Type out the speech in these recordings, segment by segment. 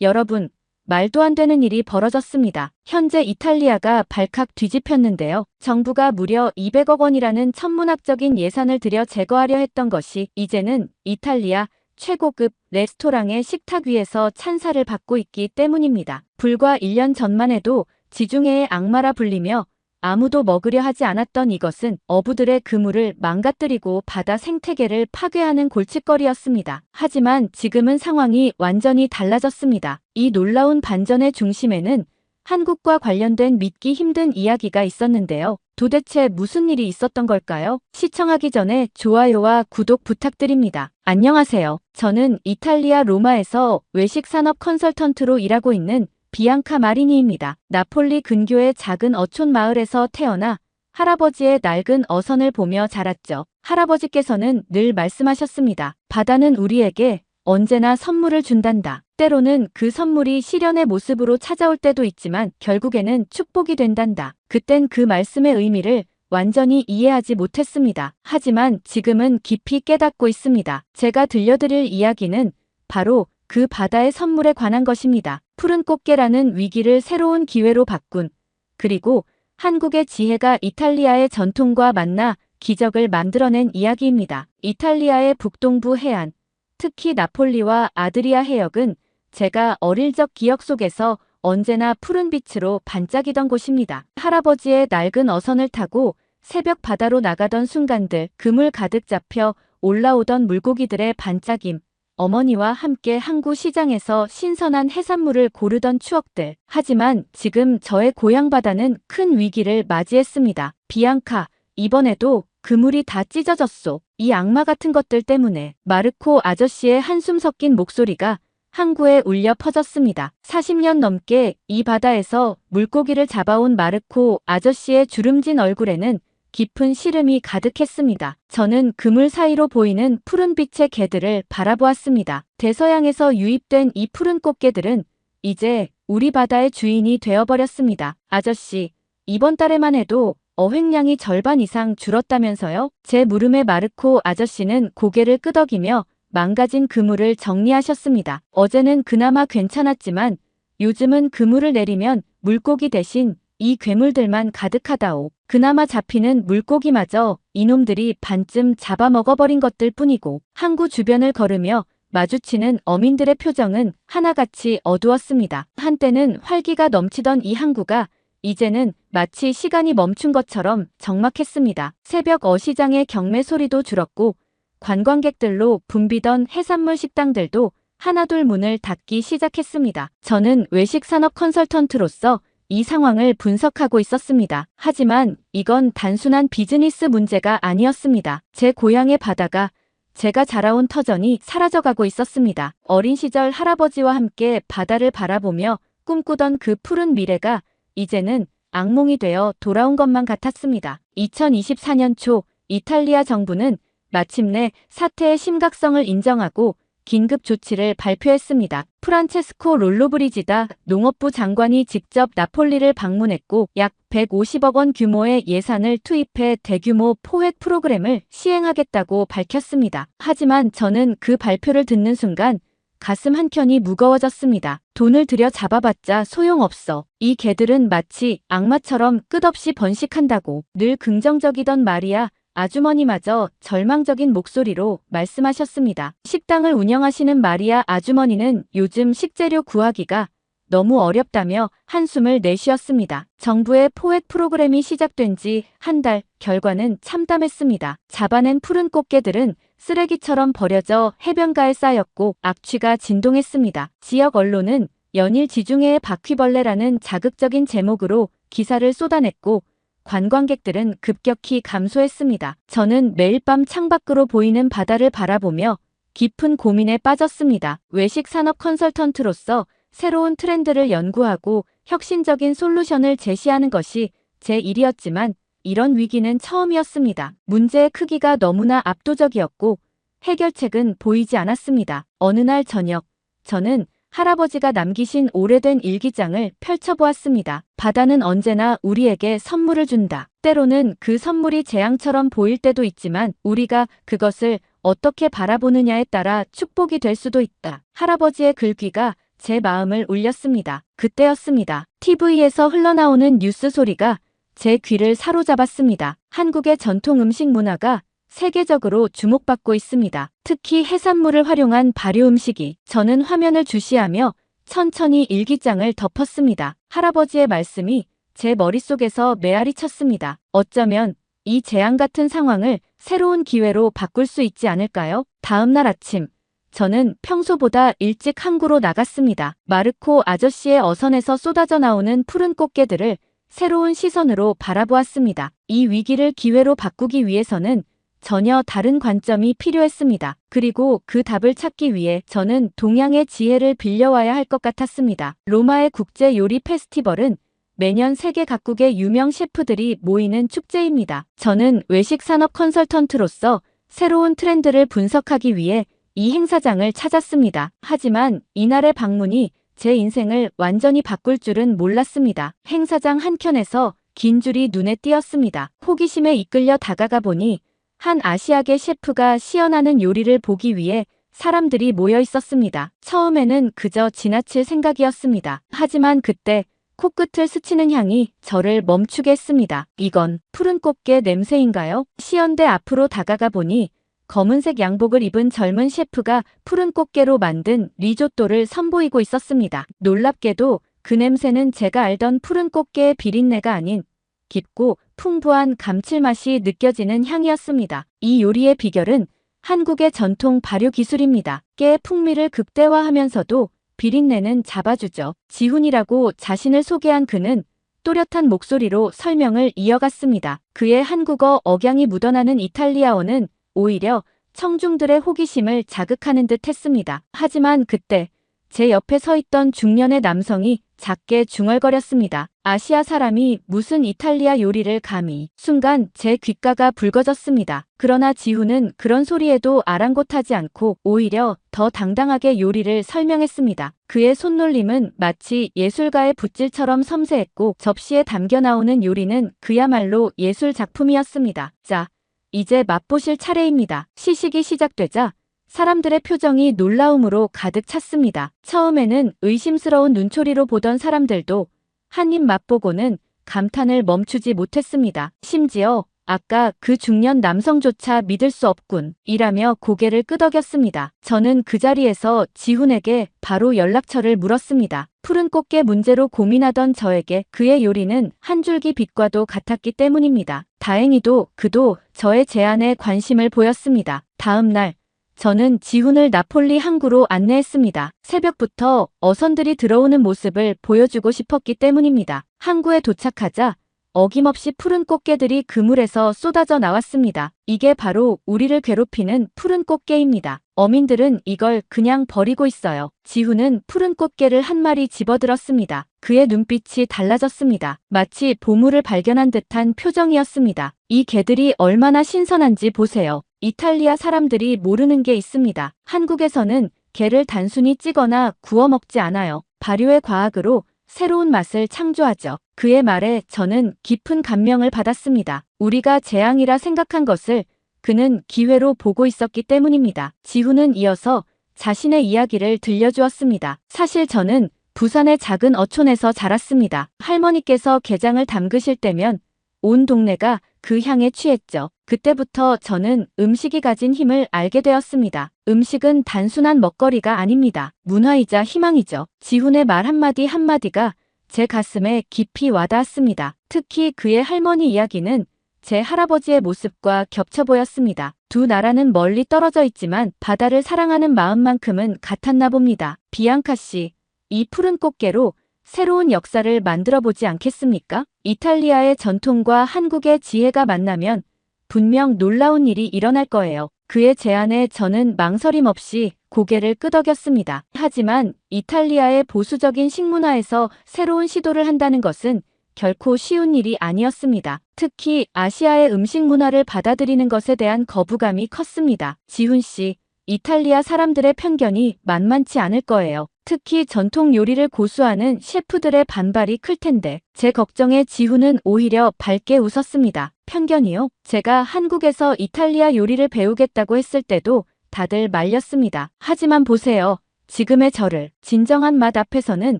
여러분, 말도 안 되는 일이 벌어졌습니다. 현재 이탈리아가 발칵 뒤집혔는데요. 정부가 무려 200억 원이라는 천문학적인 예산을 들여 제거하려 했던 것이 이제는 이탈리아 최고급 레스토랑의 식탁 위에서 찬사를 받고 있기 때문입니다. 불과 1년 전만 해도 지중해의 악마라 불리며 아무도 먹으려 하지 않았던 이것은 어부들의 그물을 망가뜨리고 바다 생태계를 파괴하는 골칫거리였습니다. 하지만 지금은 상황이 완전히 달라졌습니다. 이 놀라운 반전의 중심에는 한국과 관련된 믿기 힘든 이야기가 있었는데요. 도대체 무슨 일이 있었던 걸까요? 시청하기 전에 좋아요와 구독 부탁드립니다. 안녕하세요. 저는 이탈리아 로마에서 외식산업 컨설턴트로 일하고 있는 비앙카 마리니입니다. 나폴리 근교의 작은 어촌 마을에서 태어나 할아버지의 낡은 어선을 보며 자랐죠. 할아버지께서는 늘 말씀하셨습니다. 바다는 우리에게 언제나 선물을 준단다. 때로는 그 선물이 시련의 모습으로 찾아올 때도 있지만 결국에는 축복이 된단다. 그땐 그 말씀의 의미를 완전히 이해하지 못했습니다. 하지만 지금은 깊이 깨닫고 있습니다. 제가 들려드릴 이야기는 바로 그 바다의 선물에 관한 것입니다. 푸른 꽃게라는 위기를 새로운 기회로 바꾼, 그리고 한국의 지혜가 이탈리아의 전통과 만나 기적을 만들어낸 이야기입니다. 이탈리아의 북동부 해안, 특히 나폴리와 아드리아 해역은 제가 어릴 적 기억 속에서 언제나 푸른 빛으로 반짝이던 곳입니다. 할아버지의 낡은 어선을 타고 새벽 바다로 나가던 순간들, 그물 가득 잡혀 올라오던 물고기들의 반짝임, 어머니와 함께 항구 시장에서 신선한 해산물을 고르던 추억들. 하지만 지금 저의 고향 바다는 큰 위기를 맞이했습니다. 비앙카, 이번에도 그물이 다 찢어졌소. 이 악마 같은 것들 때문에. 마르코 아저씨의 한숨 섞인 목소리가 항구에 울려 퍼졌습니다. 40년 넘게 이 바다에서 물고기를 잡아온 마르코 아저씨의 주름진 얼굴에는 깊은 시름이 가득했습니다. 저는 그물 사이로 보이는 푸른빛의 개들을 바라보았습니다. 대서양에서 유입된 이 푸른 꽃게들은 이제 우리 바다의 주인이 되어버렸습니다. 아저씨, 이번 달에만 해도 어획량이 절반 이상 줄었다면서요? 제 물음에 마르코 아저씨는 고개를 끄덕이며 망가진 그물을 정리하셨습니다. 어제는 그나마 괜찮았지만 요즘은 그물을 내리면 물고기 대신 이 괴물들만 가득하다오. 그나마 잡히는 물고기마저 이놈들이 반쯤 잡아먹어버린 것들 뿐이고. 항구 주변을 걸으며 마주치는 어민들의 표정은 하나같이 어두웠습니다. 한때는 활기가 넘치던 이 항구가 이제는 마치 시간이 멈춘 것처럼 적막했습니다. 새벽 어시장의 경매 소리도 줄었고 관광객들로 붐비던 해산물 식당들도 하나둘 문을 닫기 시작했습니다. 저는 외식산업 컨설턴트로서 이 상황을 분석하고 있었습니다. 하지만 이건 단순한 비즈니스 문제가 아니었습니다. 제 고향의 바다가, 제가 자라온 터전이 사라져가고 있었습니다. 어린 시절 할아버지와 함께 바다를 바라보며 꿈꾸던 그 푸른 미래가 이제는 악몽이 되어 돌아온 것만 같았습니다. 2024년 초 이탈리아 정부는 마침내 사태의 심각성을 인정하고 긴급 조치를 발표했습니다. 프란체스코 롤로브리지다 농업부 장관이 직접 나폴리를 방문했고 약 150억 원 규모의 예산을 투입해 대규모 포획 프로그램을 시행하겠다고 밝혔습니다. 하지만 저는 그 발표를 듣는 순간 가슴 한켠이 무거워졌습니다. 돈을 들여 잡아봤자 소용없어. 이 개들은 마치 악마처럼 끝없이 번식한다고. 늘 긍정적이던 마리아 아주머니마저 절망적인 목소리로 말씀하셨습니다. 식당을 운영하시는 마리아 아주머니는 요즘 식재료 구하기가 너무 어렵다며 한숨을 내쉬었습니다. 정부의 포획 프로그램이 시작된 지 한 달, 결과는 참담했습니다. 잡아낸 푸른 꽃게들은 쓰레기처럼 버려져 해변가에 쌓였고 악취가 진동했습니다. 지역 언론은 연일 지중해의 바퀴벌레라는 자극적인 제목으로 기사를 쏟아냈고 관광객들은 급격히 감소했습니다. 저는 매일 밤 창밖으로 보이는 바다를 바라보며 깊은 고민에 빠졌습니다. 외식산업 컨설턴트로서 새로운 트렌드를 연구하고 혁신적인 솔루션을 제시하는 것이 제 일이었지만 이런 위기는 처음이었습니다. 문제의 크기가 너무나 압도적이었고 해결책은 보이지 않았습니다. 어느 날 저녁, 저는 할아버지가 남기신 오래된 일기장을 펼쳐보았습니다. 바다는 언제나 우리에게 선물을 준다. 때로는 그 선물이 재앙처럼 보일 때도 있지만 우리가 그것을 어떻게 바라보느냐에 따라 축복이 될 수도 있다. 할아버지의 글귀가 제 마음을 울렸습니다. 그때였습니다. TV에서 흘러나오는 뉴스 소리가 제 귀를 사로잡았습니다. 한국의 전통 음식 문화가 세계적으로 주목받고 있습니다. 특히 해산물을 활용한 발효 음식이. 저는 화면을 주시하며 천천히 일기장을 덮었습니다. 할아버지의 말씀이 제 머릿속에서 메아리 쳤습니다. 어쩌면 이 재앙 같은 상황을 새로운 기회로 바꿀 수 있지 않을까요? 다음 날 아침, 저는 평소보다 일찍 항구로 나갔습니다. 마르코 아저씨의 어선에서 쏟아져 나오는 푸른 꽃게들을 새로운 시선으로 바라보았습니다. 이 위기를 기회로 바꾸기 위해서는 전혀 다른 관점이 필요했습니다. 그리고 그 답을 찾기 위해 저는 동양의 지혜를 빌려와야 할 것 같았습니다. 로마의 국제 요리 페스티벌은 매년 세계 각국의 유명 셰프들이 모이는 축제입니다. 저는 외식 산업 컨설턴트로서 새로운 트렌드를 분석하기 위해 이 행사장을 찾았습니다. 하지만 이날의 방문이 제 인생을 완전히 바꿀 줄은 몰랐습니다. 행사장 한켠에서 긴 줄이 눈에 띄었습니다. 호기심에 이끌려 다가가 보니 한 아시아계 셰프가 시연하는 요리를 보기 위해 사람들이 모여 있었습니다. 처음에는 그저 지나칠 생각이었습니다. 하지만 그때 코끝을 스치는 향이 저를 멈추게 했습니다. 이건 푸른 꽃게 냄새인가요? 시연대 앞으로 다가가 보니 검은색 양복을 입은 젊은 셰프가 푸른 꽃게로 만든 리조또를 선보이고 있었습니다. 놀랍게도 그 냄새는 제가 알던 푸른 꽃게의 비린내가 아닌 깊고 풍부한 감칠맛이 느껴지는 향이었습니다. 이 요리의 비결은 한국의 전통 발효 기술입니다. 깨의 풍미를 극대화하면서도 비린내는 잡아주죠. 지훈이라고 자신을 소개한 그는 또렷한 목소리로 설명을 이어갔습니다. 그의 한국어 억양이 묻어나는 이탈리아어는 오히려 청중들의 호기심을 자극하는 듯 했습니다. 하지만 그때 제 옆에 서 있던 중년의 남성이 작게 중얼거렸습니다. 아시아 사람이 무슨 이탈리아 요리를 감히. 순간 제 귓가가 붉어졌습니다. 그러나 지훈은 그런 소리에도 아랑곳하지 않고 오히려 더 당당하게 요리를 설명했습니다. 그의 손놀림은 마치 예술가의 붓질처럼 섬세했고 접시에 담겨 나오는 요리는 그야말로 예술 작품이었습니다. 자, 이제 맛보실 차례입니다. 시식이 시작되자 사람들의 표정이 놀라움으로 가득 찼습니다. 처음에는 의심스러운 눈초리로 보던 사람들도 한 입 맛보고는 감탄을 멈추지 못했습니다. 심지어 아까 그 중년 남성조차 믿을 수 없군 이라며 고개를 끄덕였습니다. 저는 그 자리에서 지훈에게 바로 연락처를 물었습니다. 푸른 꽃게 문제로 고민하던 저에게 그의 요리는 한 줄기 빛과도 같았기 때문입니다. 다행히도 그도 저의 제안에 관심을 보였습니다. 다음 날 저는 지훈을 나폴리 항구로 안내했습니다. 새벽부터 어선들이 들어오는 모습을 보여주고 싶었기 때문입니다. 항구에 도착하자 어김없이 푸른 꽃게들이 그물에서 쏟아져 나왔습니다. 이게 바로 우리를 괴롭히는 푸른 꽃게입니다. 어민들은 이걸 그냥 버리고 있어요. 지훈은 푸른 꽃게를 한 마리 집어들었습니다. 그의 눈빛이 달라졌습니다. 마치 보물을 발견한 듯한 표정이었습니다. 이 게들이 얼마나 신선한지 보세요. 이탈리아 사람들이 모르는 게 있습니다. 한국에서는 게를 단순히 찌거나 구워 먹지 않아요. 발효의 과학으로 새로운 맛을 창조하죠. 그의 말에 저는 깊은 감명을 받았습니다. 우리가 재앙이라 생각한 것을 그는 기회로 보고 있었기 때문입니다. 지훈은 이어서 자신의 이야기를 들려주었습니다. 사실 저는 부산의 작은 어촌에서 자랐습니다. 할머니께서 게장을 담그실 때면 온 동네가 그 향에 취했죠. 그때부터 저는 음식이 가진 힘을 알게 되었습니다. 음식은 단순한 먹거리가 아닙니다. 문화이자 희망이죠. 지훈의 말 한마디 한마디가 제 가슴에 깊이 와닿았습니다. 특히 그의 할머니 이야기는 제 할아버지의 모습과 겹쳐 보였습니다. 두 나라는 멀리 떨어져 있지만 바다를 사랑하는 마음만큼은 같았나 봅니다. 비앙카 씨, 이 푸른 꽃게로 새로운 역사를 만들어 보지 않겠습니까? 이탈리아의 전통과 한국의 지혜가 만나면 분명 놀라운 일이 일어날 거예요. 그의 제안에 저는 망설임 없이 고개를 끄덕였습니다. 하지만 이탈리아의 보수적인 식문화에서 새로운 시도를 한다는 것은 결코 쉬운 일이 아니었습니다. 특히 아시아의 음식 문화를 받아들이는 것에 대한 거부감이 컸습니다. 지훈 씨, 이탈리아 사람들의 편견이 만만치 않을 거예요. 특히 전통 요리를 고수하는 셰프들의 반발이 클 텐데. 제 걱정에 지훈은 오히려 밝게 웃었습니다. 편견이요? 제가 한국에서 이탈리아 요리를 배우겠다고 했을 때도 다들 말렸습니다. 하지만 보세요. 지금의 저를 진정한 맛 앞에서는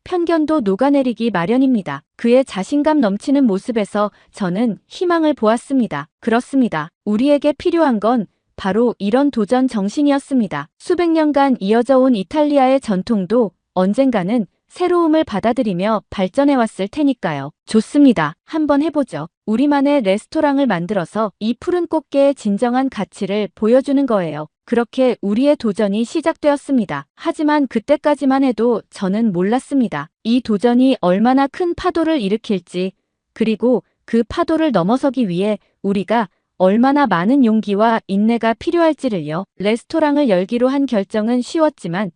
편견도 녹아내리기 마련입니다. 그의 자신감 넘치는 모습에서 저는 희망을 보았습니다. 그렇습니다. 우리에게 필요한 건 바로 이런 도전 정신이었습니다. 수백 년간 이어져 온 이탈리아의 전통도 언젠가는 새로움을 받아들이며 발전해왔을 테니까요. 좋습니다. 한번 해보죠. 우리만의 레스토랑을 만들어서 이 푸른 꽃게의 진정한 가치를 보여주는 거예요. 그렇게 우리의 도전이 시작되었습니다. 하지만 그때까지만 해도 저는 몰랐습니다. 이 도전이 얼마나 큰 파도를 일으킬지, 그리고 그 파도를 넘어서기 위해 우리가 얼마나 많은 용기와 인내가 필요할지를요. 레스토랑을 열기로 한 결정은 쉬웠지만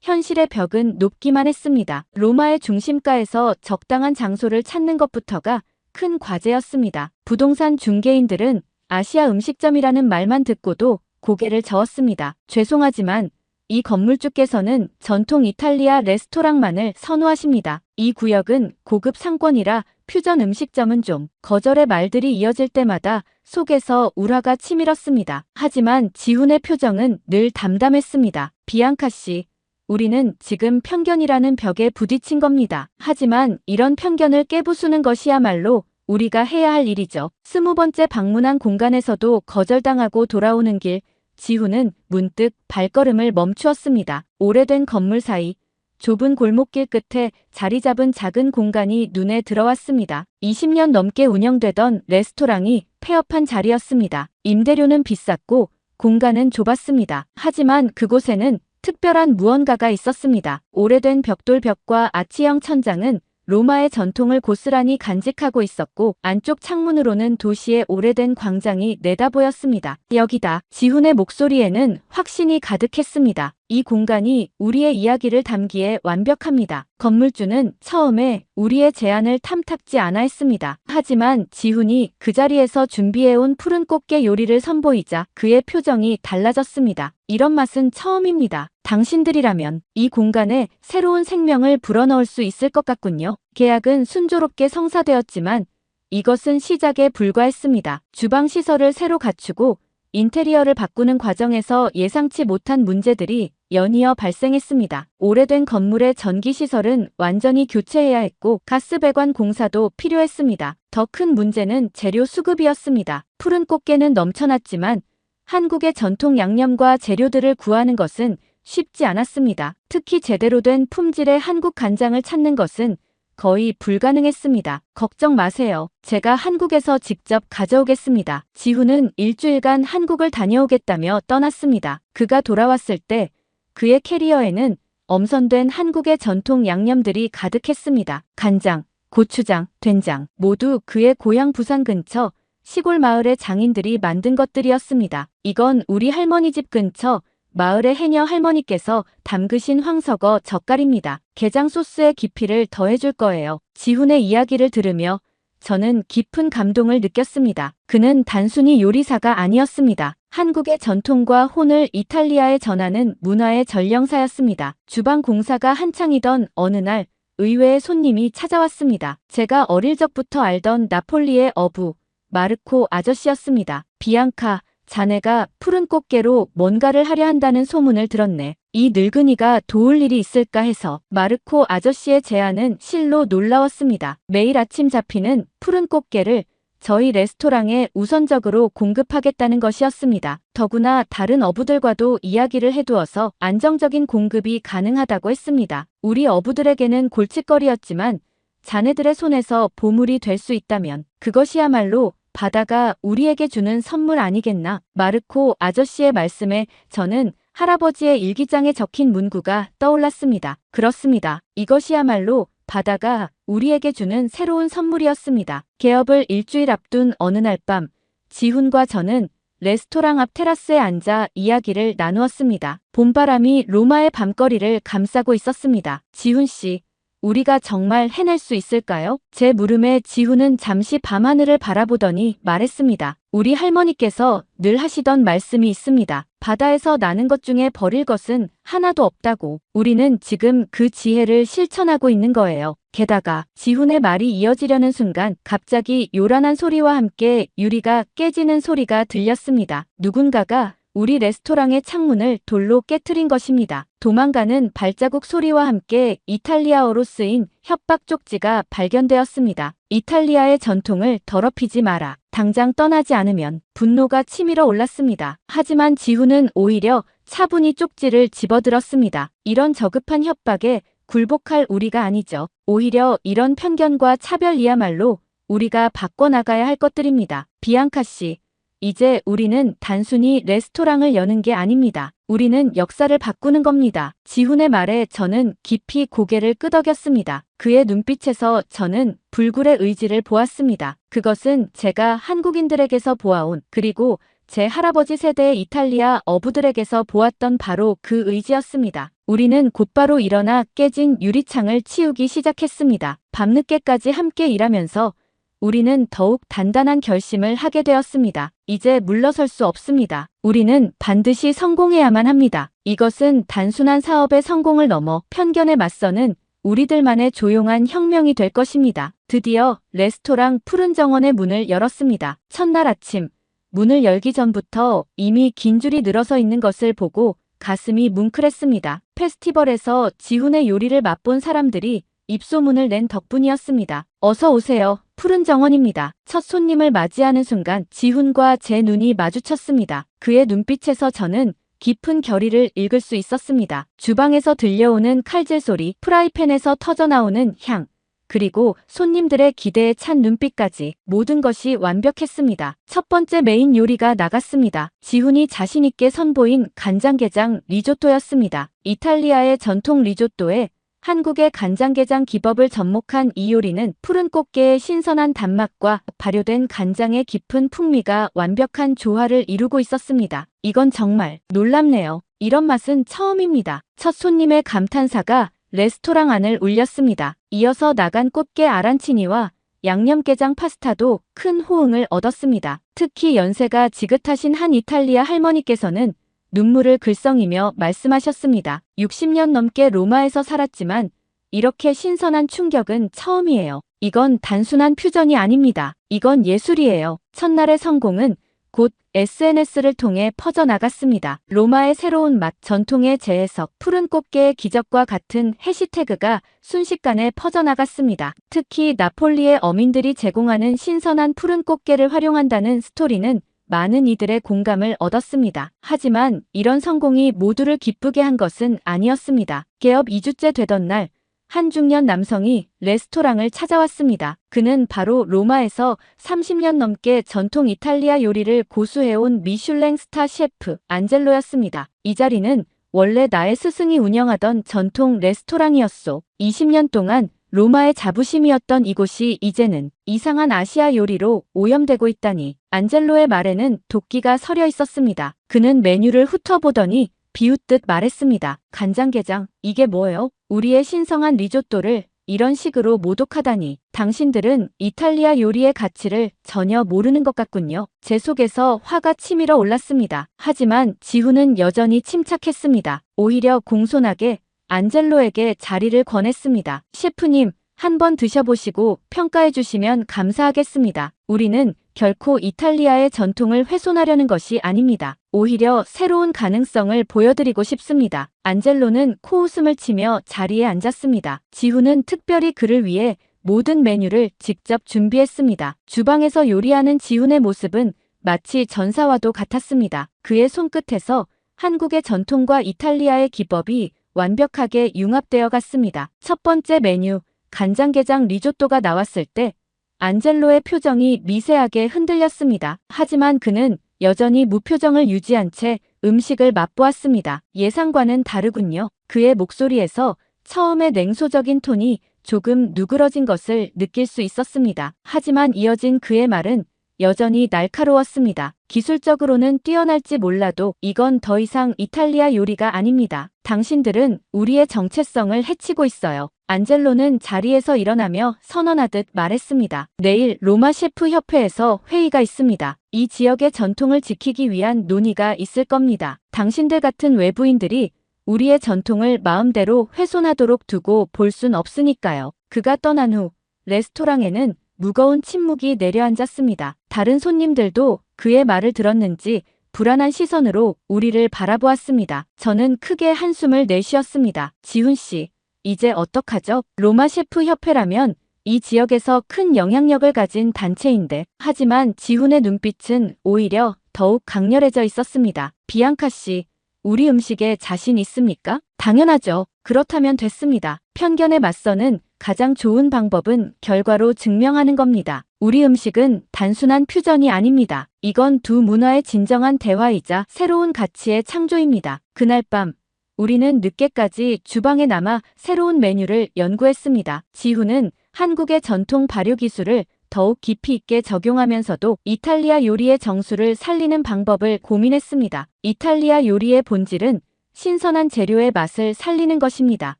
현실의 벽은 높기만 했습니다. 로마의 중심가에서 적당한 장소를 찾는 것부터가 큰 과제였습니다. 부동산 중개인들은 아시아 음식점이라는 말만 듣고도 고개를 저었습니다. 죄송하지만 이 건물주께서는 전통 이탈리아 레스토랑만을 선호하십니다. 이 구역은 고급 상권이라 퓨전 음식점은 좀 거절의 말들이 이어질 때마다 속에서 울화가 치밀었습니다. 하지만 지훈의 표정은 늘 담담했습니다. 비앙카 씨, 우리는 지금 편견이라는 벽에 부딪힌 겁니다. 하지만 이런 편견을 깨부수는 것이야말로 우리가 해야 할 일이죠. 20번째 방문한 공간에서도 거절당하고 돌아오는 길, 지훈은 문득 발걸음을 멈추었습니다. 오래된 건물 사이 좁은 골목길 끝에 자리 잡은 작은 공간이 눈에 들어왔습니다. 20년 넘게 운영되던 레스토랑이 폐업한 자리였습니다. 임대료는 비쌌고 공간은 좁았습니다. 하지만 그곳에는 특별한 무언가가 있었습니다. 오래된 벽돌벽과 아치형 천장은 로마의 전통을 고스란히 간직하고 있었고 안쪽 창문으로는 도시의 오래된 광장이 내다보였습니다. 여기다. 지훈의 목소리에는 확신이 가득했습니다. 이 공간이 우리의 이야기를 담기에 완벽합니다. 건물주는 처음에 우리의 제안을 탐탁지 않아 했습니다. 하지만 지훈이 그 자리에서 준비해온 푸른 꽃게 요리를 선보이자 그의 표정이 달라졌습니다. 이런 맛은 처음입니다. 당신들이라면 이 공간에 새로운 생명을 불어넣을 수 있을 것 같군요. 계약은 순조롭게 성사되었지만 이것은 시작에 불과했습니다. 주방 시설을 새로 갖추고 인테리어를 바꾸는 과정에서 예상치 못한 문제들이 연이어 발생했습니다. 오래된 건물의 전기시설은 완전히 교체해야 했고 가스 배관 공사도 필요했습니다. 더 큰 문제는 재료 수급이었습니다. 푸른 꽃게는 넘쳐났지만 한국의 전통 양념과 재료들을 구하는 것은 쉽지 않았습니다. 특히 제대로 된 품질의 한국 간장을 찾는 것은 거의 불가능했습니다. 걱정 마세요. 제가 한국에서 직접 가져오겠습니다. 지훈은 일주일간 한국을 다녀오겠다며 떠났습니다. 그가 돌아왔을 때 그의 캐리어에는 엄선된 한국의 전통 양념들이 가득했습니다. 간장, 고추장, 된장, 모두 그의 고향 부산 근처 시골 마을의 장인들이 만든 것들이었습니다. 이건 우리 할머니 집 근처 마을의 해녀 할머니께서 담그신 황석어 젓갈입니다. 게장 소스의 깊이를 더해줄 거예요. 지훈의 이야기를 들으며 저는 깊은 감동을 느꼈습니다. 그는 단순히 요리사가 아니었습니다. 한국의 전통과 혼을 이탈리아에 전하는 문화의 전령사였습니다. 주방 공사가 한창이던 어느 날 의외의 손님이 찾아왔습니다. 제가 어릴 적부터 알던 나폴리의 어부 마르코 아저씨였습니다. 비앙카, 자네가 푸른 꽃게로 뭔가를 하려 한다는 소문을 들었네. 이 늙은이가 도울 일이 있을까 해서. 마르코 아저씨의 제안은 실로 놀라웠습니다. 매일 아침 잡히는 푸른 꽃게를 저희 레스토랑에 우선적으로 공급하겠다는 것이었습니다. 더구나 다른 어부들과도 이야기를 해두어서 안정적인 공급이 가능하다고 했습니다. 우리 어부들에게는 골칫거리였지만 자네들의 손에서 보물이 될 수 있다면 그것이야말로 바다가 우리에게 주는 선물 아니겠나. 마르코 아저씨의 말씀에 저는 할아버지의 일기장에 적힌 문구가 떠올랐습니다. 그렇습니다. 이것이야말로 바다가 우리에게 주는 새로운 선물이었습니다. 개업을 일주일 앞둔 어느 날 밤, 지훈과 저는 레스토랑 앞 테라스에 앉아 이야기를 나누었습니다. 봄바람이 로마의 밤거리를 감싸고 있었습니다. 지훈 씨, 우리가 정말 해낼 수 있을까요? 제 물음에 지훈은 잠시 밤하늘을 바라보더니 말했습니다. 우리 할머니께서 늘 하시던 말씀이 있습니다. 바다에서 나는 것 중에 버릴 것은 하나도 없다고. 우리는 지금 그 지혜를 실천하고 있는 거예요. 게다가 지훈의 말이 이어지려는 순간 갑자기 요란한 소리와 함께 유리가 깨지는 소리가 들렸습니다. 누군가가 우리 레스토랑의 창문을 돌로 깨트린 것입니다. 도망가는 발자국 소리와 함께 이탈리아어로 쓰인 협박 쪽지가 발견되었습니다. 이탈리아의 전통을 더럽히지 마라. 당장 떠나지 않으면. 분노가 치밀어 올랐습니다. 하지만 지훈은 오히려 차분히 쪽지를 집어들었습니다. 이런 저급한 협박에 굴복할 우리가 아니죠. 오히려 이런 편견과 차별이야말로 우리가 바꿔나가야 할 것들입니다. 비앙카 씨, 이제 우리는 단순히 레스토랑을 여는 게 아닙니다. 우리는 역사를 바꾸는 겁니다. 지훈의 말에 저는 깊이 고개를 끄덕였습니다. 그의 눈빛에서 저는 불굴의 의지를 보았습니다. 그것은 제가 한국인들에게서 보아온, 그리고 제 할아버지 세대의 이탈리아 어부들에게서 보았던 바로 그 의지였습니다. 우리는 곧바로 일어나 깨진 유리창을 치우기 시작했습니다. 밤늦게까지 함께 일하면서 우리는 더욱 단단한 결심을 하게 되었습니다. 이제 물러설 수 없습니다. 우리는 반드시 성공해야만 합니다. 이것은 단순한 사업의 성공을 넘어 편견에 맞서는 우리들만의 조용한 혁명이 될 것입니다. 드디어 레스토랑 푸른 정원의 문을 열었습니다. 첫날 아침, 문을 열기 전부터 이미 긴 줄이 늘어서 있는 것을 보고 가슴이 뭉클했습니다. 페스티벌에서 지훈의 요리를 맛본 사람들이 입소문을 낸 덕분이었습니다. 어서 오세요. 푸른 정원입니다. 첫 손님을 맞이하는 순간 지훈과 제 눈이 마주쳤습니다. 그의 눈빛에서 저는 깊은 결의를 읽을 수 있었습니다. 주방에서 들려오는 칼질 소리, 프라이팬에서 터져나오는 향, 그리고 손님들의 기대에 찬 눈빛까지 모든 것이 완벽했습니다. 첫 번째 메인 요리가 나갔습니다. 지훈이 자신있게 선보인 간장게장 리조또였습니다. 이탈리아의 전통 리조또에 한국의 간장게장 기법을 접목한 이 요리는 푸른 꽃게의 신선한 단맛과 발효된 간장의 깊은 풍미가 완벽한 조화를 이루고 있었습니다. 이건 정말 놀랍네요. 이런 맛은 처음입니다. 첫 손님의 감탄사가 레스토랑 안을 울렸습니다. 이어서 나간 꽃게 아란치니와 양념게장 파스타도 큰 호응을 얻었습니다. 특히 연세가 지긋하신 한 이탈리아 할머니께서는 눈물을 글썽이며 말씀하셨습니다. 60년 넘게 로마에서 살았지만 이렇게 신선한 충격은 처음이에요. 이건 단순한 퓨전이 아닙니다. 이건 예술이에요. 첫날의 성공은 곧 SNS를 통해 퍼져나갔습니다. 로마의 새로운 맛, 전통의 재해석, 푸른 꽃게의 기적과 같은 해시태그가 순식간에 퍼져나갔습니다. 특히 나폴리의 어민들이 제공하는 신선한 푸른 꽃게를 활용한다는 스토리는 많은 이들의 공감을 얻었습니다. 하지만 이런 성공이 모두를 기쁘게 한 것은 아니었습니다. 개업 2주째 되던 날, 한 중년 남성이 레스토랑을 찾아왔습니다. 그는 바로 로마에서 30년 넘게 전통 이탈리아 요리를 고수해온 미슐랭 스타 셰프 안젤로였습니다. 이 자리는 원래 나의 스승이 운영하던 전통 레스토랑이었소. 20년 동안 로마의 자부심이었던 이곳이 이제는 이상한 아시아 요리로 오염되고 있다니. 안젤로의 말에는 도끼가 서려 있었습니다. 그는 메뉴를 훑어보더니 비웃듯 말했습니다. 간장게장, 이게 뭐예요? 우리의 신성한 리조또를 이런 식으로 모독하다니. 당신들은 이탈리아 요리의 가치를 전혀 모르는 것 같군요. 제 속에서 화가 치밀어 올랐습니다. 하지만 지훈은 여전히 침착했습니다. 오히려 공손하게 안젤로에게 자리를 권했습니다. 셰프님, 한번 드셔보시고 평가해 주시면 감사하겠습니다. 우리는 결코 이탈리아의 전통을 훼손하려는 것이 아닙니다. 오히려 새로운 가능성을 보여드리고 싶습니다. 안젤로는 코웃음을 치며 자리에 앉았습니다. 지훈은 특별히 그를 위해 모든 메뉴를 직접 준비했습니다. 주방에서 요리하는 지훈의 모습은 마치 전사와도 같았습니다. 그의 손끝에서 한국의 전통과 이탈리아의 기법이 완벽하게 융합되어 갔습니다. 첫 번째 메뉴, 간장게장 리조또가 나왔을 때 안젤로의 표정이 미세하게 흔들렸습니다. 하지만 그는 여전히 무표정을 유지한 채 음식을 맛보았습니다. 예상과는 다르군요. 그의 목소리에서 처음에 냉소적인 톤이 조금 누그러진 것을 느낄 수 있었습니다. 하지만 이어진 그의 말은 여전히 날카로웠습니다. 기술적으로는 뛰어날지 몰라도 이건 더 이상 이탈리아 요리가 아닙니다. 당신들은 우리의 정체성을 해치고 있어요. 안젤로는 자리에서 일어나며 선언하듯 말했습니다. 내일 로마 셰프 협회에서 회의가 있습니다. 이 지역의 전통을 지키기 위한 논의가 있을 겁니다. 당신들 같은 외부인들이 우리의 전통을 마음대로 훼손하도록 두고 볼 순 없으니까요. 그가 떠난 후 레스토랑에는 무거운 침묵이 내려앉았습니다. 다른 손님들도 그의 말을 들었는지 불안한 시선으로 우리를 바라보았습니다. 저는 크게 한숨을 내쉬었습니다. 지훈 씨, 이제 어떡하죠? 로마 셰프 협회라면 이 지역에서 큰 영향력을 가진 단체인데, 하지만 지훈의 눈빛은 오히려 더욱 강렬해져 있었습니다. 비앙카 씨, 우리 음식에 자신 있습니까? 당연하죠. 그렇다면 됐습니다. 편견에 맞서는 가장 좋은 방법은 결과로 증명하는 겁니다. 우리 음식은 단순한 퓨전이 아닙니다. 이건 두 문화의 진정한 대화이자 새로운 가치의 창조입니다. 그날 밤, 우리는 늦게까지 주방에 남아 새로운 메뉴를 연구했습니다. 지훈은 한국의 전통 발효 기술을 더욱 깊이 있게 적용하면서도 이탈리아 요리의 정수를 살리는 방법을 고민했습니다. 이탈리아 요리의 본질은 신선한 재료의 맛을 살리는 것입니다.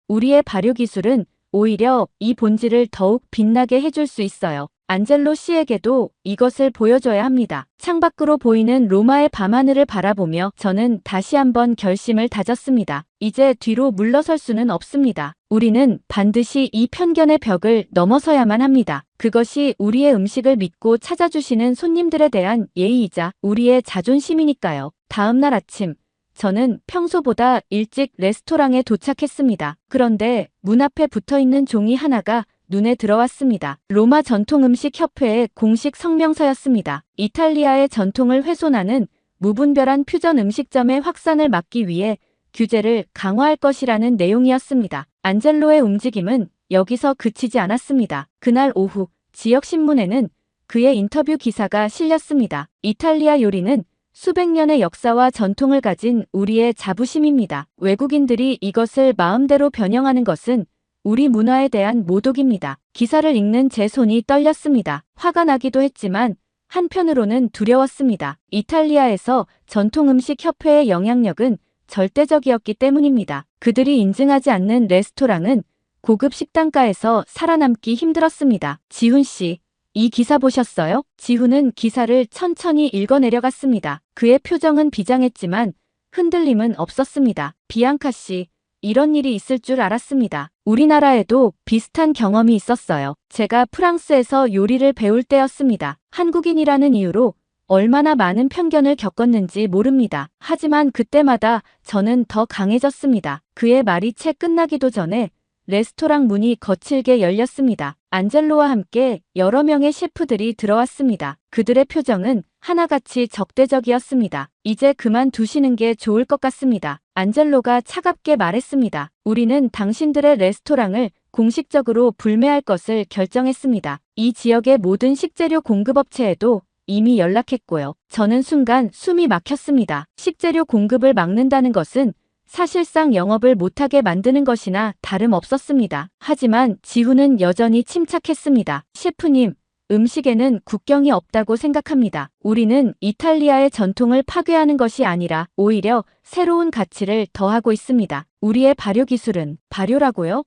우리의 발효 기술은 오히려 이 본질을 더욱 빛나게 해줄 수 있어요. 안젤로 씨에게도 이것을 보여줘야 합니다. 창밖으로 보이는 로마의 밤하늘을 바라보며 저는 다시 한번 결심을 다졌습니다. 이제 뒤로 물러설 수는 없습니다. 우리는 반드시 이 편견의 벽을 넘어서야만 합니다. 그것이 우리의 음식을 믿고 찾아주시는 손님들에 대한 예의이자 우리의 자존심이니까요. 다음 날 아침, 저는 평소보다 일찍 레스토랑에 도착했습니다. 그런데 문 앞에 붙어있는 종이 하나가 눈에 들어왔습니다. 로마 전통음식협회의 공식 성명서였습니다. 이탈리아의 전통을 훼손하는 무분별한 퓨전 음식점의 확산을 막기 위해 규제를 강화할 것이라는 내용이었습니다. 안젤로의 움직임은 여기서 그치지 않았습니다. 그날 오후 지역 신문에는 그의 인터뷰 기사가 실렸습니다. 이탈리아 요리는 수백 년의 역사와 전통을 가진 우리의 자부심입니다. 외국인들이 이것을 마음대로 변형하는 것은 우리 문화에 대한 모독입니다. 기사를 읽는 제 손이 떨렸습니다. 화가 나기도 했지만 한편으로는 두려웠습니다. 이탈리아에서 전통음식협회의 영향력은 절대적이었기 때문입니다. 그들이 인증하지 않는 레스토랑은 고급 식당가에서 살아남기 힘들었습니다. 지훈 씨, 이 기사 보셨어요? 지훈은 기사를 천천히 읽어내려갔습니다. 그의 표정은 비장했지만 흔들림은 없었습니다. 비앙카 씨, 이런 일이 있을 줄 알았습니다. 우리나라에도 비슷한 경험이 있었어요. 제가 프랑스에서 요리를 배울 때였습니다. 한국인이라는 이유로 얼마나 많은 편견을 겪었는지 모릅니다. 하지만 그때마다 저는 더 강해졌습니다. 그의 말이 채 끝나기도 전에 레스토랑 문이 거칠게 열렸습니다. 안젤로와 함께 여러 명의 셰프들이 들어왔습니다. 그들의 표정은 하나같이 적대적이었습니다. 이제 그만두시는 게 좋을 것 같습니다. 안젤로가 차갑게 말했습니다. 우리는 당신들의 레스토랑을 공식적으로 불매할 것을 결정했습니다. 이 지역의 모든 식재료 공급업체에도 이미 연락했고요. 저는 순간 숨이 막혔습니다. 식재료 공급을 막는다는 것은 사실상 영업을 못하게 만드는 것이나 다름없었습니다. 하지만 지훈은 여전히 침착했습니다. 셰프님, 음식에는 국경이 없다고 생각합니다. 우리는 이탈리아의 전통을 파괴하는 것이 아니라 오히려 새로운 가치를 더하고 있습니다. 우리의 발효 기술은 발효라고요?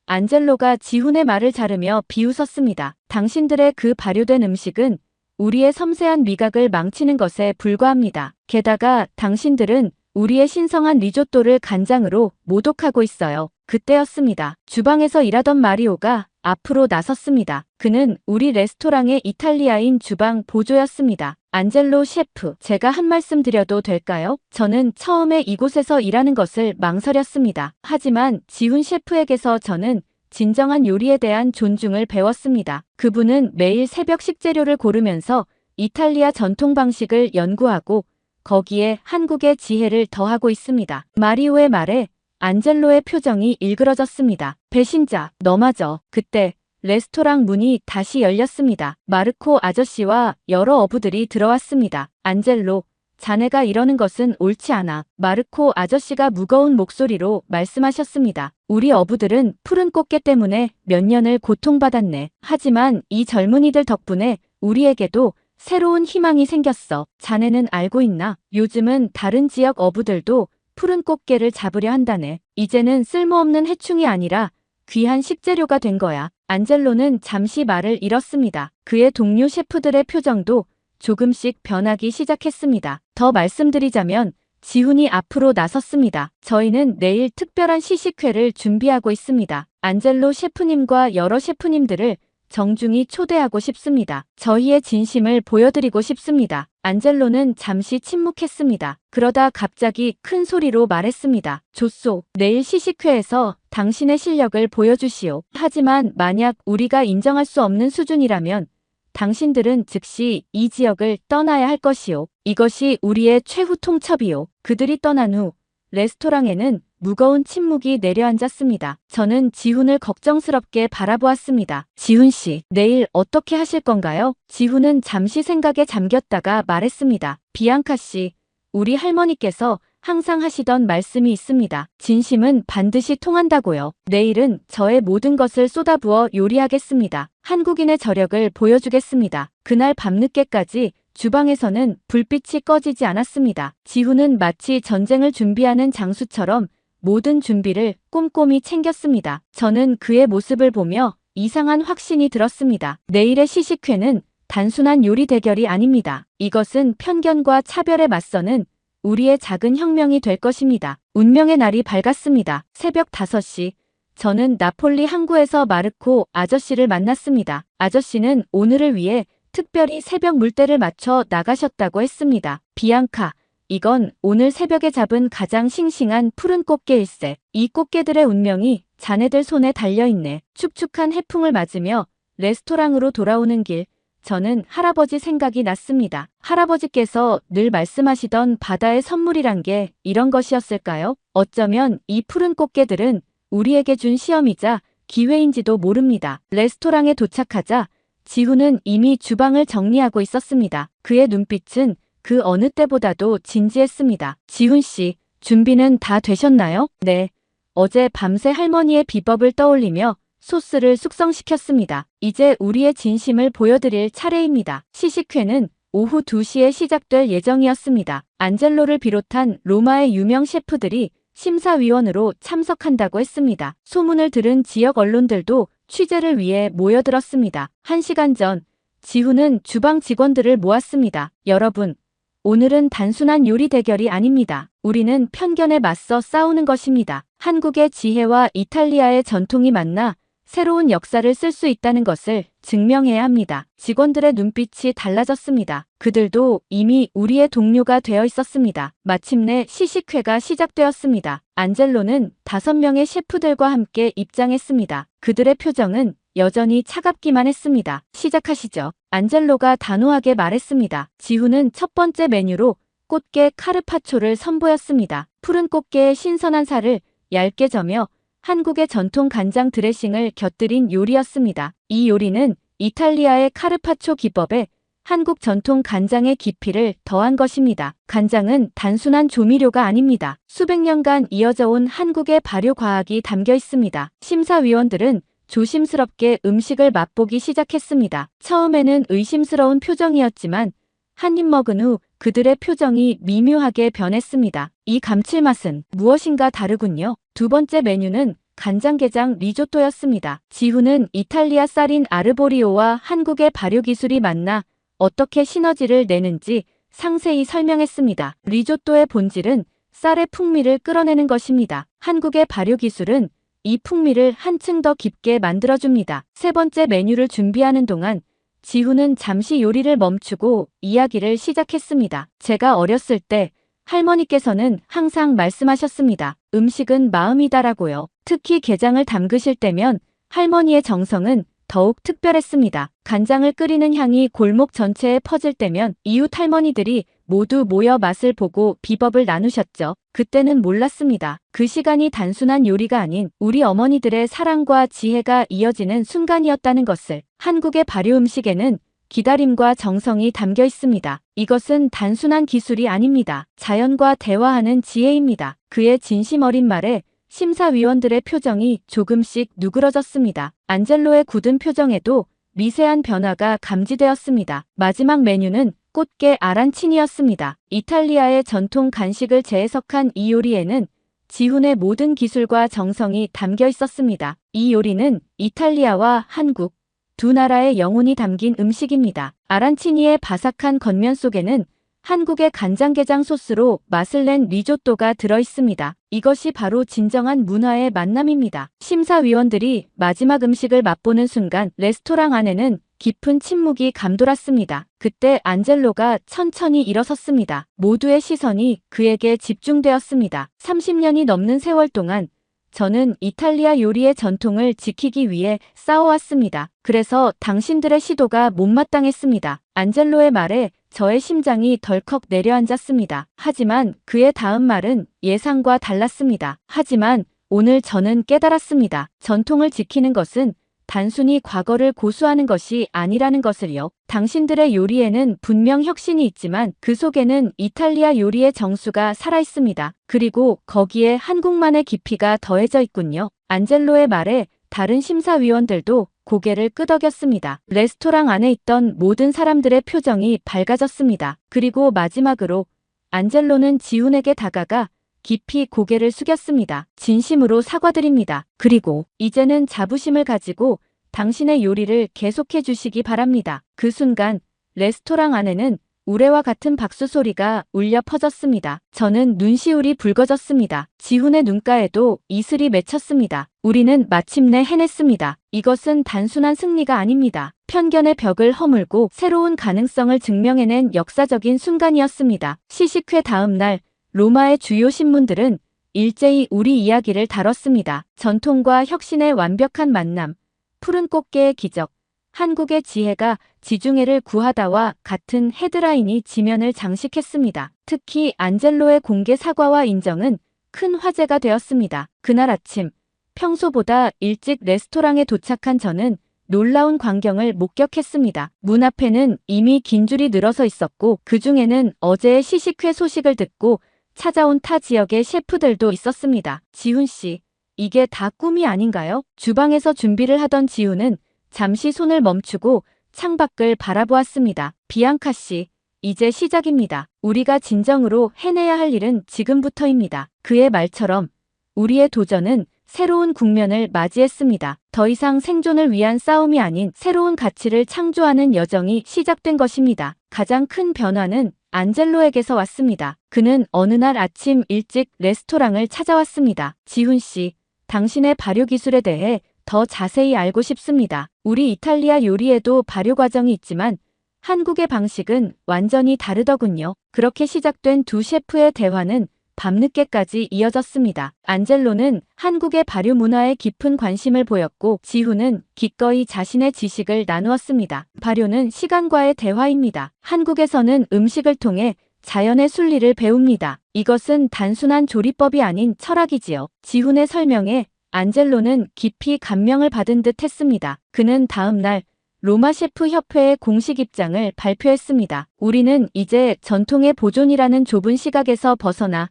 안젤로가 지훈의 말을 자르며 비웃었습니다. 당신들의 그 발효된 음식은 우리의 섬세한 미각을 망치는 것에 불과합니다. 게다가 당신들은 우리의 신성한 리조또를 간장으로 모독하고 있어요. 그때였습니다. 주방에서 일하던 마리오가 앞으로 나섰습니다. 그는 우리 레스토랑의 이탈리아인 주방 보조였습니다. 안젤로 셰프, 제가 한 말씀 드려도 될까요? 저는 처음에 이곳에서 일하는 것을 망설였습니다. 하지만 지훈 셰프에게서 저는 진정한 요리에 대한 존중을 배웠습니다. 그분은 매일 새벽 식재료를 고르면서 이탈리아 전통 방식을 연구하고 거기에 한국의 지혜를 더하고 있습니다. 마리오의 말에 안젤로의 표정이 일그러졌습니다. 배신자, 너마저. 그때 레스토랑 문이 다시 열렸습니다. 마르코 아저씨와 여러 어부들이 들어왔습니다. 안젤로, 자네가 이러는 것은 옳지 않아. 마르코 아저씨가 무거운 목소리로 말씀하셨습니다. 우리 어부들은 푸른 꽃게 때문에 몇 년을 고통받았네. 하지만 이 젊은이들 덕분에 우리에게도 새로운 희망이 생겼어. 자네는 알고 있나? 요즘은 다른 지역 어부들도 푸른 꽃게를 잡으려 한다네. 이제는 쓸모없는 해충이 아니라 귀한 식재료가 된 거야. 안젤로는 잠시 말을 잃었습니다. 그의 동료 셰프들의 표정도 조금씩 변하기 시작했습니다. 더 말씀드리자면 지훈이 앞으로 나섰습니다. 저희는 내일 특별한 시식회를 준비하고 있습니다. 안젤로 셰프님과 여러 셰프님들을 정중히 초대하고 싶습니다. 저희의 진심을 보여드리고 싶습니다. 안젤로는 잠시 침묵했습니다. 그러다 갑자기 큰 소리로 말했습니다. 조소, 내일 시식회에서 당신의 실력을 보여주시오. 하지만 만약 우리가 인정할 수 없는 수준이라면 당신들은 즉시 이 지역을 떠나야 할 것이오. 이것이 우리의 최후 통첩이오. 그들이 떠난 후 레스토랑에는 무거운 침묵이 내려앉았습니다. 저는 지훈을 걱정스럽게 바라보았습니다. 지훈 씨, 내일 어떻게 하실 건가요? 지훈은 잠시 생각에 잠겼다가 말했습니다. 비앙카 씨, 우리 할머니께서 항상 하시던 말씀이 있습니다. 진심은 반드시 통한다고요. 내일은 저의 모든 것을 쏟아부어 요리하겠습니다. 한국인의 저력을 보여주겠습니다. 그날 밤늦게까지 주방에서는 불빛이 꺼지지 않았습니다. 지훈은 마치 전쟁을 준비하는 장수처럼 모든 준비를 꼼꼼히 챙겼습니다. 저는 그의 모습을 보며 이상한 확신이 들었습니다. 내일의 시식회는 단순한 요리 대결이 아닙니다. 이것은 편견과 차별에 맞서는 우리의 작은 혁명이 될 것입니다. 운명의 날이 밝았습니다. 새벽 5시. 저는 나폴리 항구에서 마르코 아저씨를 만났습니다. 아저씨는 오늘을 위해 특별히 새벽 물때를 맞춰 나가셨다고 했습니다. 비앙카, 이건 오늘 새벽에 잡은 가장 싱싱한 푸른 꽃게일세. 이 꽃게들의 운명이 자네들 손에 달려있네. 축축한 해풍을 맞으며 레스토랑으로 돌아오는 길, 저는 할아버지 생각이 났습니다. 할아버지께서 늘 말씀하시던 바다의 선물이란 게 이런 것이었을까요? 어쩌면 이 푸른 꽃게들은 우리에게 준 시험이자 기회인지도 모릅니다. 레스토랑에 도착하자 지훈은 이미 주방을 정리하고 있었습니다. 그의 눈빛은 그 어느 때보다도 진지했습니다. 지훈 씨, 준비는 다 되셨나요? 네. 어제 밤새 할머니의 비법을 떠올리며 소스를 숙성시켰습니다. 이제 우리의 진심을 보여드릴 차례입니다. 시식회는 오후 2시에 시작될 예정이었습니다. 안젤로를 비롯한 로마의 유명 셰프들이 심사위원으로 참석한다고 했습니다. 소문을 들은 지역 언론들도 취재를 위해 모여들었습니다. 1시간 전, 지훈은 주방 직원들을 모았습니다. 여러분, 오늘은 단순한 요리 대결이 아닙니다. 우리는 편견에 맞서 싸우는 것입니다. 한국의 지혜와 이탈리아의 전통이 만나 새로운 역사를 쓸 수 있다는 것을 증명해야 합니다. 직원들의 눈빛이 달라졌습니다. 그들도 이미 우리의 동료가 되어 있었습니다. 마침내 시식회가 시작되었습니다. 안젤로는 5명의 셰프들과 함께 입장했습니다. 그들의 표정은 여전히 차갑기만 했습니다. 시작하시죠. 안젤로가 단호하게 말했습니다. 지훈은 첫 번째 메뉴로 꽃게 카르파초를 선보였습니다. 푸른 꽃게의 신선한 살을 얇게 저며 한국의 전통 간장 드레싱을 곁들인 요리였습니다. 이 요리는 이탈리아의 카르파초 기법에 한국 전통 간장의 깊이를 더한 것입니다. 간장은 단순한 조미료가 아닙니다. 수백 년간 이어져 온 한국의 발효 과학이 담겨 있습니다. 심사위원들은 조심스럽게 음식을 맛보기 시작했습니다. 처음에는 의심스러운 표정이었지만 한 입 먹은 후 그들의 표정이 미묘하게 변했습니다. 이 감칠맛은 무엇인가 다르군요. 두 번째 메뉴는 간장게장 리조또였습니다. 지훈은 이탈리아 쌀인 아르보리오와 한국의 발효기술이 만나 어떻게 시너지를 내는지 상세히 설명했습니다. 리조또의 본질은 쌀의 풍미를 끌어내는 것입니다. 한국의 발효기술은 이 풍미를 한층 더 깊게 만들어줍니다. 세 번째 메뉴를 준비하는 동안 지훈은 잠시 요리를 멈추고 이야기를 시작했습니다. 제가 어렸을 때 할머니께서는 항상 말씀하셨습니다. 음식은 마음이다라고요. 특히 게장을 담그실 때면 할머니의 정성은 더욱 특별했습니다. 간장을 끓이는 향이 골목 전체에 퍼질 때면 이웃 할머니들이 모두 모여 맛을 보고 비법을 나누셨죠. 그때는 몰랐습니다. 그 시간이 단순한 요리가 아닌 우리 어머니들의 사랑과 지혜가 이어지는 순간이었다는 것을. 한국의 발효 음식에는 기다림과 정성이 담겨 있습니다. 이것은 단순한 기술이 아닙니다. 자연과 대화하는 지혜입니다. 그의 진심 어린 말에 심사위원들의 표정이 조금씩 누그러졌습니다. 안젤로의 굳은 표정에도 미세한 변화가 감지되었습니다. 마지막 메뉴는 꽃게 아란치니였습니다. 이탈리아의 전통 간식을 재해석한 이 요리에는 지훈의 모든 기술과 정성이 담겨 있었습니다. 이 요리는 이탈리아와 한국 두 나라의 영혼이 담긴 음식입니다. 아란치니의 바삭한 겉면 속에는 한국의 간장게장 소스로 맛을 낸 리조또가 들어있습니다. 이것이 바로 진정한 문화의 만남입니다. 심사위원들이 마지막 음식을 맛보는 순간 레스토랑 안에는 깊은 침묵이 감돌았습니다. 그때 안젤로가 천천히 일어섰습니다. 모두의 시선이 그에게 집중되었습니다. 30년이 넘는 세월 동안 저는 이탈리아 요리의 전통을 지키기 위해 싸워왔습니다. 그래서 당신들의 시도가 못마땅했습니다. 안젤로의 말에 저의 심장이 덜컥 내려앉았습니다. 하지만 그의 다음 말은 예상과 달랐습니다. 하지만 오늘 저는 깨달았습니다. 전통을 지키는 것은 단순히 과거를 고수하는 것이 아니라는 것을요. 당신들의 요리에는 분명 혁신이 있지만 그 속에는 이탈리아 요리의 정수가 살아있습니다. 그리고 거기에 한국만의 깊이가 더해져 있군요. 안젤로의 말에 다른 심사위원들도 고개를 끄덕였습니다. 레스토랑 안에 있던 모든 사람들의 표정이 밝아졌습니다. 그리고 마지막으로 안젤로는 지훈에게 다가가 깊이 고개를 숙였습니다. 진심으로 사과드립니다. 그리고 이제는 자부심을 가지고 당신의 요리를 계속해 주시기 바랍니다. 그 순간 레스토랑 안에는 우레와 같은 박수 소리가 울려 퍼졌습니다. 저는 눈시울이 붉어졌습니다. 지훈의 눈가에도 이슬이 맺혔습니다. 우리는 마침내 해냈습니다. 이것은 단순한 승리가 아닙니다. 편견의 벽을 허물고 새로운 가능성을 증명해낸 역사적인 순간이었습니다. 시식회 다음 날 로마의 주요 신문들은 일제히 우리 이야기를 다뤘습니다. 전통과 혁신의 완벽한 만남, 푸른 꽃게의 기적, 한국의 지혜가 지중해를 구하다와 같은 헤드라인이 지면을 장식했습니다. 특히 안젤로의 공개 사과와 인정은 큰 화제가 되었습니다. 그날 아침, 평소보다 일찍 레스토랑에 도착한 저는 놀라운 광경을 목격했습니다. 문 앞에는 이미 긴 줄이 늘어서 있었고 그 중에는 어제의 시식회 소식을 듣고 찾아온 타 지역의 셰프들도 있었습니다. 지훈 씨, 이게 다 꿈이 아닌가요? 주방에서 준비를 하던 지훈은 잠시 손을 멈추고 창밖을 바라보았습니다. 비앙카 씨, 이제 시작입니다. 우리가 진정으로 해내야 할 일은 지금부터입니다. 그의 말처럼 우리의 도전은 새로운 국면을 맞이했습니다. 더 이상 생존을 위한 싸움이 아닌 새로운 가치를 창조하는 여정이 시작된 것입니다. 가장 큰 변화는 안젤로에게서 왔습니다. 그는 어느 날 아침 일찍 레스토랑을 찾아왔습니다. 지훈 씨, 당신의 발효 기술에 대해 더 자세히 알고 싶습니다. 우리 이탈리아 요리에도 발효 과정이 있지만 한국의 방식은 완전히 다르더군요. 그렇게 시작된 두 셰프의 대화는 밤늦게까지 이어졌습니다. 안젤로는 한국의 발효 문화에 깊은 관심을 보였고 지훈은 기꺼이 자신의 지식을 나누었습니다. 발효는 시간과의 대화입니다. 한국에서는 음식을 통해 자연의 순리를 배웁니다. 이것은 단순한 조리법이 아닌 철학이지요. 지훈의 설명에 안젤로는 깊이 감명을 받은 듯 했습니다. 그는 다음 날 로마 셰프 협회의 공식 입장을 발표했습니다. 우리는 이제 전통의 보존이라는 좁은 시각에서 벗어나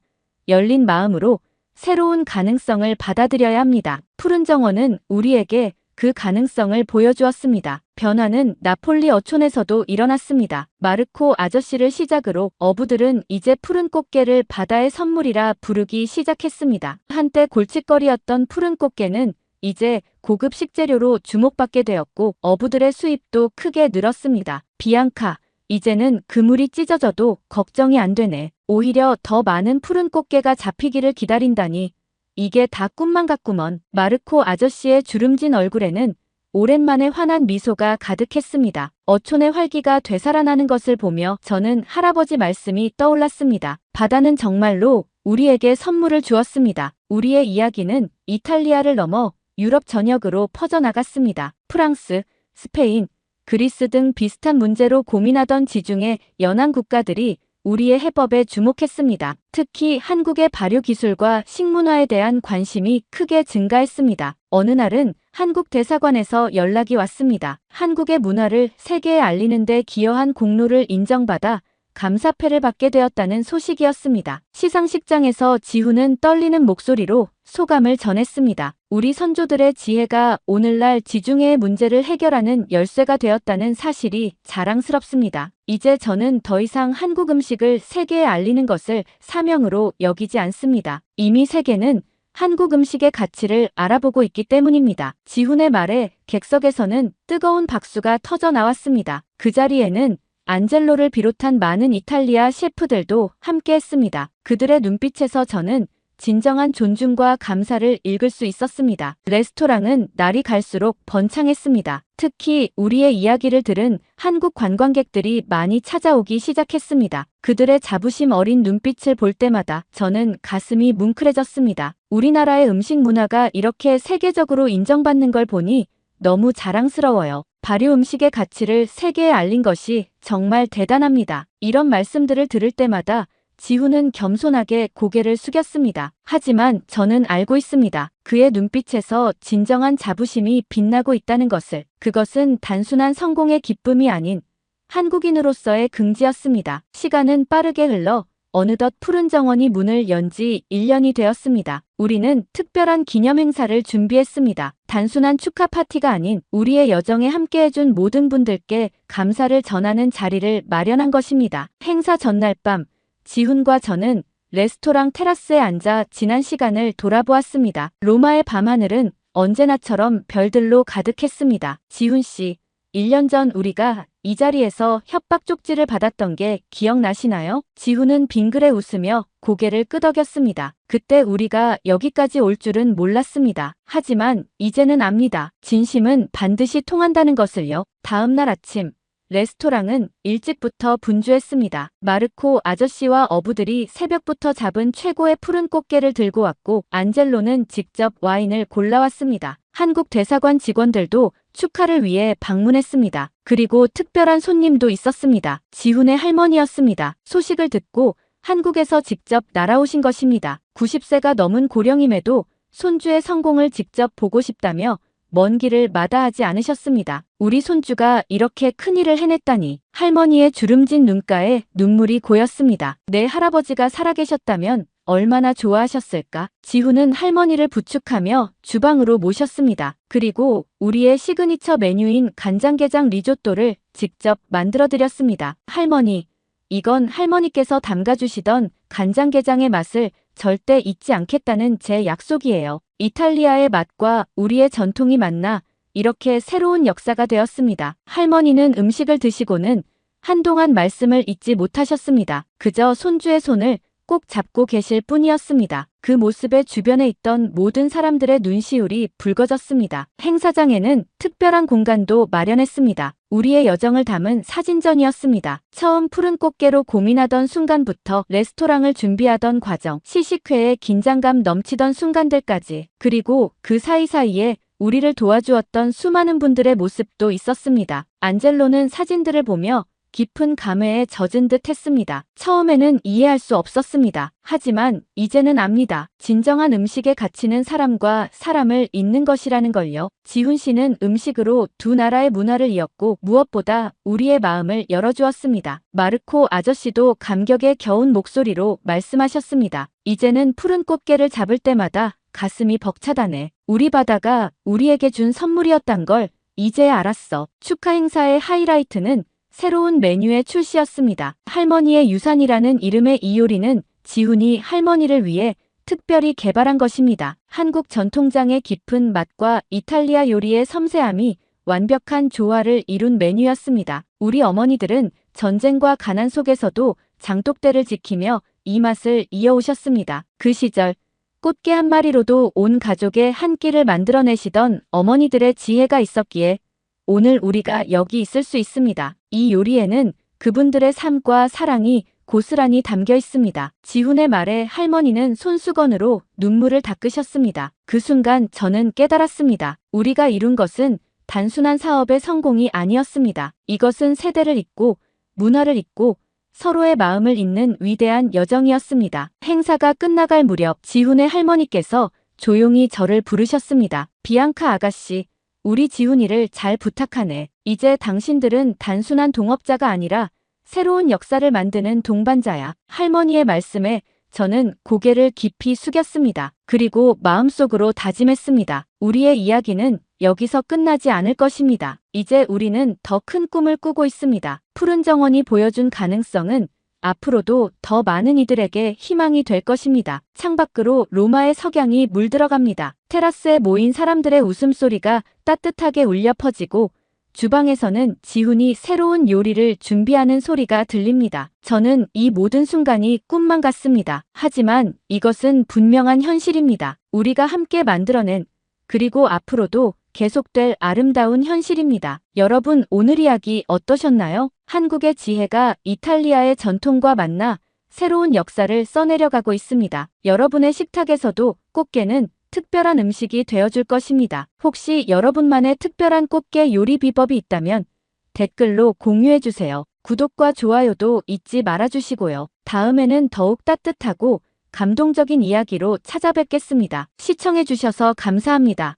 열린 마음으로 새로운 가능성을 받아들여야 합니다. 푸른 정원은 우리에게 그 가능성을 보여주었습니다. 변화는 나폴리 어촌에서도 일어났습니다. 마르코 아저씨를 시작으로 어부들은 이제 푸른 꽃게를 바다의 선물이라 부르기 시작했습니다. 한때 골칫거리였던 푸른 꽃게는 이제 고급 식재료로 주목받게 되었고 어부들의 수입도 크게 늘었습니다. 비앙카, 이제는 그물이 찢어져도 걱정이 안 되네. 오히려 더 많은 푸른 꽃게가 잡히기를 기다린다니. 이게 다 꿈만 같구먼. 마르코 아저씨의 주름진 얼굴에는 오랜만에 환한 미소가 가득했습니다. 어촌의 활기가 되살아나는 것을 보며 저는 할아버지 말씀이 떠올랐습니다. 바다는 정말로 우리에게 선물을 주었습니다. 우리의 이야기는 이탈리아를 넘어 유럽 전역으로 퍼져나갔습니다. 프랑스, 스페인, 그리스 등 비슷한 문제로 고민하던 지중해 연안 국가들이 우리의 해법에 주목했습니다. 특히 한국의 발효 기술과 식문화에 대한 관심이 크게 증가했습니다. 어느 날은 한국 대사관에서 연락이 왔습니다. 한국의 문화를 세계에 알리는 데 기여한 공로를 인정받아 감사패를 받게 되었다는 소식이었습니다. 시상식장에서 지훈은 떨리는 목소리로 소감을 전했습니다. 우리 선조들의 지혜가 오늘날 지중해의 문제를 해결하는 열쇠가 되었다는 사실이 자랑스럽습니다. 이제 저는 더 이상 한국 음식을 세계에 알리는 것을 사명으로 여기지 않습니다. 이미 세계는 한국 음식의 가치를 알아보고 있기 때문입니다. 지훈의 말에 객석에서는 뜨거운 박수가 터져 나왔습니다. 그 자리에는 안젤로를 비롯한 많은 이탈리아 셰프들도 함께 했습니다. 그들의 눈빛에서 저는 진정한 존중과 감사를 읽을 수 있었습니다. 레스토랑은 날이 갈수록 번창했습니다. 특히 우리의 이야기를 들은 한국 관광객들이 많이 찾아오기 시작했습니다. 그들의 자부심 어린 눈빛을 볼 때마다 저는 가슴이 뭉클해졌습니다. 우리나라의 음식 문화가 이렇게 세계적으로 인정받는 걸 보니 너무 자랑스러워요. 발효 음식의 가치를 세계에 알린 것이 정말 대단합니다. 이런 말씀들을 들을 때마다 지훈은 겸손하게 고개를 숙였습니다. 하지만 저는 알고 있습니다. 그의 눈빛에서 진정한 자부심이 빛나고 있다는 것을. 그것은 단순한 성공의 기쁨이 아닌 한국인으로서의 긍지였습니다. 시간은 빠르게 흘러 어느덧 푸른 정원이 문을 연 지 1년이 되었습니다. 우리는 특별한 기념 행사를 준비했습니다. 단순한 축하 파티가 아닌 우리의 여정에 함께해준 모든 분들께 감사를 전하는 자리를 마련한 것입니다. 행사 전날 밤 지훈과 저는 레스토랑 테라스에 앉아 지난 시간을 돌아보았습니다. 로마의 밤하늘은 언제나처럼 별들로 가득했습니다. 지훈 씨, 1년 전 우리가 이 자리에서 협박 쪽지를 받았던 게 기억나시나요? 지훈은 빙그레 웃으며 고개를 끄덕였습니다. 그때 우리가 여기까지 올 줄은 몰랐습니다. 하지만 이제는 압니다. 진심은 반드시 통한다는 것을요. 다음 날 아침 레스토랑은 일찍부터 분주했습니다. 마르코 아저씨와 어부들이 새벽부터 잡은 최고의 푸른 꽃게를 들고 왔고 안젤로는 직접 와인을 골라왔습니다. 한국 대사관 직원들도 축하를 위해 방문했습니다. 그리고 특별한 손님도 있었습니다. 지훈의 할머니였습니다. 소식을 듣고 한국에서 직접 날아오신 것입니다. 90세가 넘은 고령임에도 손주의 성공을 직접 보고 싶다며 먼 길을 마다하지 않으셨습니다. 우리 손주가 이렇게 큰일을 해냈다니. 할머니의 주름진 눈가에 눈물이 고였습니다. 내 할아버지가 살아계셨다면 얼마나 좋아하셨을까? 지훈은 할머니를 부축하며 주방으로 모셨습니다. 그리고 우리의 시그니처 메뉴인 간장게장 리조또를 직접 만들어드렸습니다. 할머니, 이건 할머니께서 담가주시던 간장게장의 맛을 절대 잊지 않겠다는 제 약속이에요. 이탈리아의 맛과 우리의 전통이 만나 이렇게 새로운 역사가 되었습니다. 할머니는 음식을 드시고는 한동안 말씀을 잇지 못하셨습니다. 그저 손주의 손을 꼭 잡고 계실 뿐이었습니다. 그 모습에 주변에 있던 모든 사람들의 눈시울이 붉어졌습니다. 행사장에는 특별한 공간도 마련했습니다. 우리의 여정을 담은 사진전이었습니다. 처음 푸른 꽃게로 고민하던 순간부터 레스토랑을 준비하던 과정, 시식회에 긴장감 넘치던 순간들까지, 그리고 그 사이사이에 우리를 도와주었던 수많은 분들의 모습도 있었습니다. 안젤로는 사진들을 보며 깊은 감회에 젖은 듯 했습니다. 처음에는 이해할 수 없었습니다. 하지만 이제는 압니다. 진정한 음식의 가치는 사람과 사람을 잇는 것이라는 걸요. 지훈 씨는 음식으로 두 나라의 문화를 이었고 무엇보다 우리의 마음을 열어주었습니다. 마르코 아저씨도 감격에 겨운 목소리로 말씀하셨습니다. 이제는 푸른 꽃게를 잡을 때마다 가슴이 벅차다네. 우리 바다가 우리에게 준 선물이었단 걸 이제야 알았어. 축하 행사의 하이라이트는 새로운 메뉴의 출시였습니다. 할머니의 유산이라는 이름의 이 요리는 지훈이 할머니를 위해 특별히 개발한 것입니다. 한국 전통장의 깊은 맛과 이탈리아 요리의 섬세함이 완벽한 조화를 이룬 메뉴였습니다. 우리 어머니들은 전쟁과 가난 속에서도 장독대를 지키며 이 맛을 이어오셨습니다. 그 시절 꽃게 한 마리로도 온 가족의 한 끼를 만들어내시던 어머니들의 지혜가 있었기에 오늘 우리가 여기 있을 수 있습니다. 이 요리에는 그분들의 삶과 사랑이 고스란히 담겨 있습니다. 지훈의 말에 할머니는 손수건으로 눈물을 닦으셨습니다. 그 순간 저는 깨달았습니다. 우리가 이룬 것은 단순한 사업의 성공이 아니었습니다. 이것은 세대를 잇고 문화를 잇고 서로의 마음을 잇는 위대한 여정이었습니다. 행사가 끝나갈 무렵 지훈의 할머니께서 조용히 저를 부르셨습니다. 비앙카 아가씨, 우리 지훈이를 잘 부탁하네. 이제 당신들은 단순한 동업자가 아니라 새로운 역사를 만드는 동반자야. 할머니의 말씀에 저는 고개를 깊이 숙였습니다. 그리고 마음속으로 다짐했습니다. 우리의 이야기는 여기서 끝나지 않을 것입니다. 이제 우리는 더 큰 꿈을 꾸고 있습니다. 푸른 정원이 보여준 가능성은 앞으로도 더 많은 이들에게 희망이 될 것입니다. 창밖으로 로마의 석양이 물들어갑니다. 테라스에 모인 사람들의 웃음소리가 따뜻하게 울려 퍼지고 주방에서는 지훈이 새로운 요리를 준비하는 소리가 들립니다. 저는 이 모든 순간이 꿈만 같습니다. 하지만 이것은 분명한 현실입니다. 우리가 함께 만들어낸, 그리고 앞으로도 계속될 아름다운 현실입니다. 여러분, 오늘 이야기 어떠셨나요? 한국의 지혜가 이탈리아의 전통과 만나 새로운 역사를 써내려가고 있습니다. 여러분의 식탁에서도 꽃게는 특별한 음식이 되어줄 것입니다. 혹시 여러분만의 특별한 꽃게 요리 비법이 있다면 댓글로 공유해주세요. 구독과 좋아요도 잊지 말아주시고요. 다음에는 더욱 따뜻하고 감동적인 이야기로 찾아뵙겠습니다. 시청해주셔서 감사합니다.